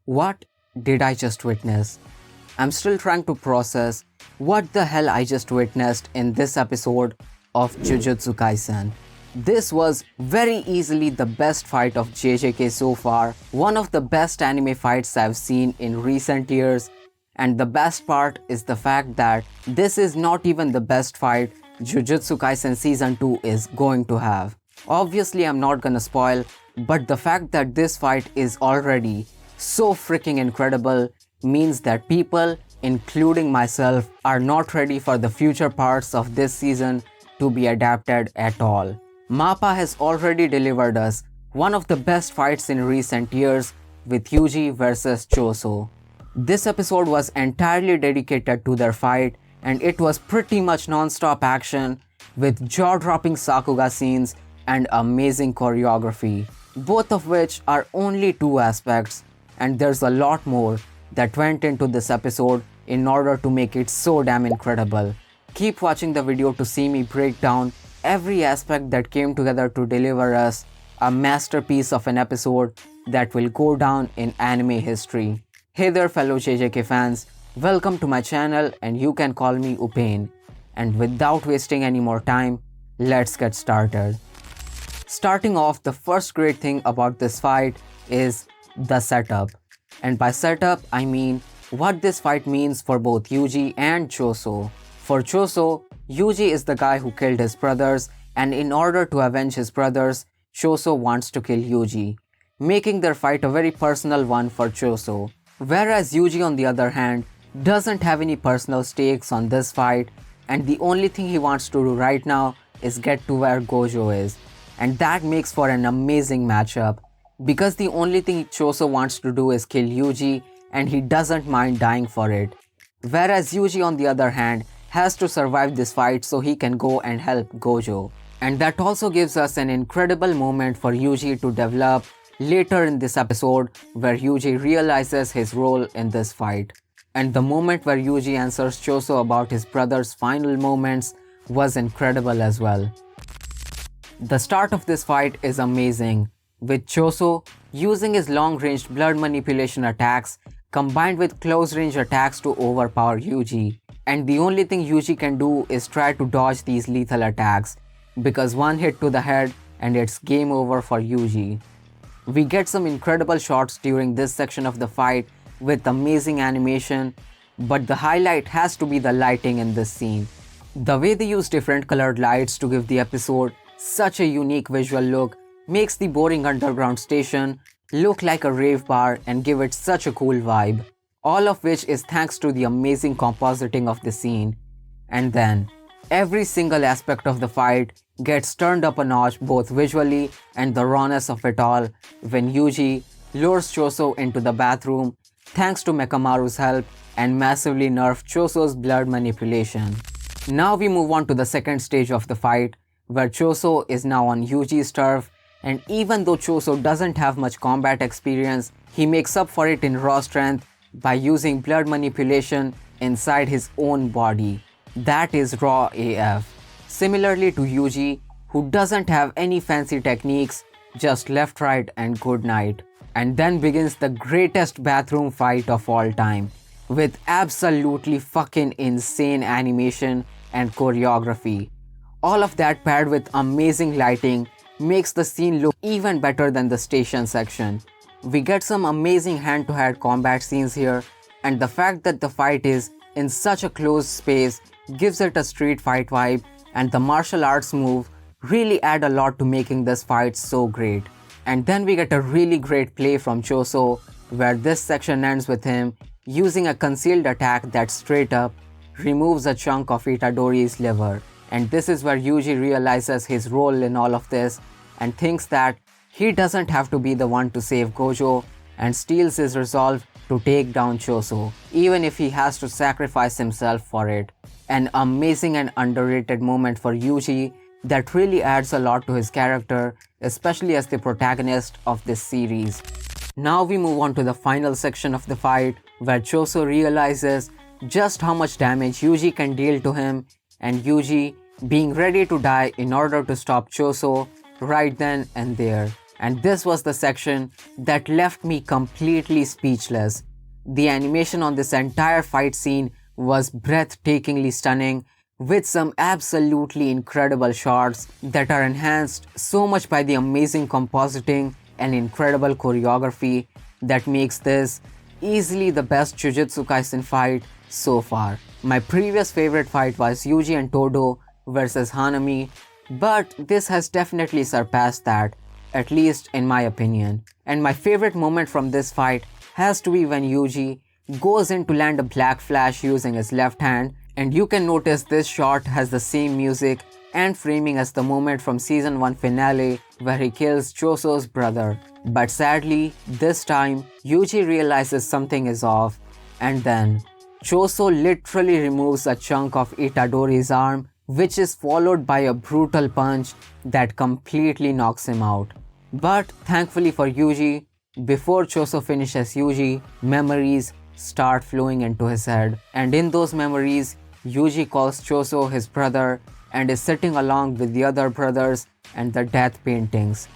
What did I just witness? I'm still trying to process what the hell I just witnessed in this episode of Jujutsu Kaisen. This was very easily the best fight of JJK so far, one of the best anime fights I've seen in recent years, and the best part is the fact that this is not even the best fight Jujutsu Kaisen Season 2 is going to have. Obviously I'm not gonna spoil, but the fact that this fight is already so freaking incredible means that people, including myself, are not ready for the future parts of this season to be adapted at all. MAPPA has already delivered us one of the best fights in recent years with Yuji versus Choso. This episode was entirely dedicated to their fight, and it was pretty much non-stop action with jaw-dropping Sakuga scenes and amazing choreography, both of which are only two aspects, and there's a lot more that went into this episode in order to make it so damn incredible. Keep watching the video to see me break down every aspect that came together to deliver us a masterpiece of an episode that will go down in anime history. Hey there fellow JJK fans, welcome to my channel and you can call me Upain. And without wasting any more time, let's get started. Starting off, the first great thing about this fight is the setup. And by setup, I mean what this fight means for both Yuji and Choso. For Choso, Yuji is the guy who killed his brothers, and in order to avenge his brothers, Choso wants to kill Yuji, making their fight a very personal one for Choso. Whereas Yuji, on the other hand, doesn't have any personal stakes on this fight, and the only thing he wants to do right now is get to where Gojo is. And that makes for an amazing matchup, because the only thing Choso wants to do is kill Yuji, and he doesn't mind dying for it. Whereas Yuji, on the other hand, has to survive this fight so he can go and help Gojo. And that also gives us an incredible moment for Yuji to develop later in this episode, where Yuji realizes his role in this fight. And the moment where Yuji answers Choso about his brother's final moments was incredible as well. The start of this fight is amazing, with Choso using his long-range blood manipulation attacks combined with close-range attacks to overpower Yuji. And the only thing Yuji can do is try to dodge these lethal attacks, because one hit to the head and it's game over for Yuji. We get some incredible shots during this section of the fight with amazing animation, but the highlight has to be the lighting in this scene. The way they use different colored lights to give the episode such a unique visual look makes the boring underground station look like a rave bar and give it such a cool vibe. All of which is thanks to the amazing compositing of the scene. And then, every single aspect of the fight gets turned up a notch both visually and the rawness of it all when Yuji lures Choso into the bathroom thanks to Mekamaru's help and massively nerfs Choso's blood manipulation. Now we move on to the second stage of the fight, where Choso is now on Yuji's turf, and even though Choso doesn't have much combat experience, he makes up for it in raw strength by using blood manipulation inside his own body. That is raw AF. Similarly to Yuji, who doesn't have any fancy techniques, just left, right and good night. And then begins the greatest bathroom fight of all time, with absolutely fucking insane animation and choreography. All of that paired with amazing lighting makes the scene look even better than the station section. We get some amazing hand-to-hand combat scenes here, and the fact that the fight is in such a closed space gives it a street fight vibe, and the martial arts move really add a lot to making this fight so great. And then we get a really great play from Choso, where this section ends with him using a concealed attack that straight up removes a chunk of Itadori's liver. And this is where Yuji realizes his role in all of this and thinks that he doesn't have to be the one to save Gojo, and steals his resolve to take down Choso, even if he has to sacrifice himself for it. An amazing and underrated moment for Yuji that really adds a lot to his character, especially as the protagonist of this series. Now we move on to the final section of the fight, where Choso realizes just how much damage Yuji can deal to him, and Yuji being ready to die in order to stop Choso right then and there. And this was the section that left me completely speechless. The animation on this entire fight scene was breathtakingly stunning, with some absolutely incredible shots that are enhanced so much by the amazing compositing and incredible choreography that makes this easily the best Jujutsu Kaisen fight so far. My previous favorite fight was Yuji and Todo versus Hanami, but this has definitely surpassed that, at least in my opinion. And my favorite moment from this fight has to be when Yuji goes in to land a black flash using his left hand, and you can notice this shot has the same music and framing as the moment from season 1 finale where he kills Choso's brother. But sadly, this time, Yuji realizes something is off, and then Choso literally removes a chunk of Itadori's arm, which is followed by a brutal punch that completely knocks him out. But thankfully for Yuji, before Choso finishes Yuji, memories start flowing into his head, and in those memories, Yuji calls Choso his brother and is sitting along with the other brothers and the death paintings.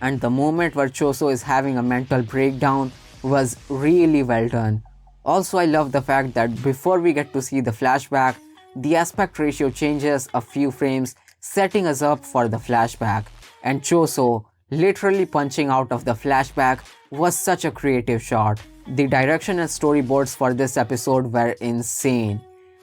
And the moment where Choso is having a mental breakdown was really well done. Also, I love the fact that before we get to see the flashback, the aspect ratio changes a few frames, setting us up for the flashback. And Choso literally punching out of the flashback was such a creative shot. The direction and storyboards for this episode were insane.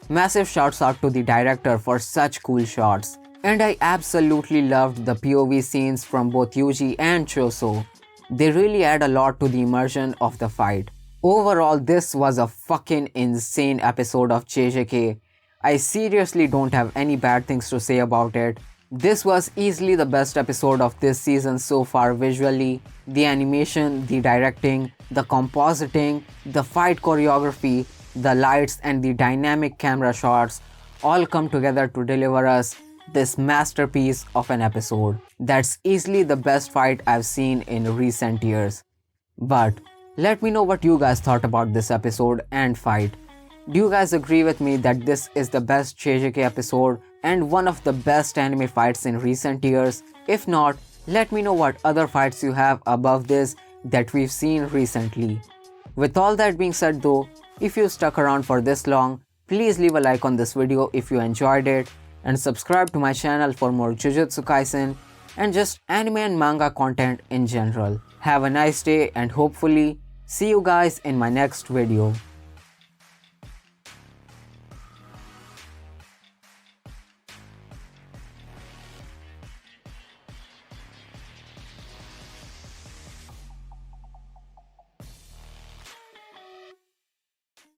Massive shouts out to the director for such cool shots. And I absolutely loved the POV scenes from both Yuji and Choso. They really add a lot to the immersion of the fight. Overall, this was a fucking insane episode of Jjk. I seriously don't have any bad things to say about it. This was easily the best episode of this season so far visually. The animation, the directing, the compositing, the fight choreography, the lights and the dynamic camera shots all come together to deliver us this masterpiece of an episode. That's easily the best fight I've seen in recent years. But let me know what you guys thought about this episode and fight. Do you guys agree with me that this is the best Jjk episode and one of the best anime fights in recent years? If not, let me know what other fights you have above this that we've seen recently. With all that being said though, if you stuck around for this long, please leave a like on this video if you enjoyed it and subscribe to my channel for more Jujutsu Kaisen and just anime and manga content in general. Have a nice day and hopefully see you guys in my next video.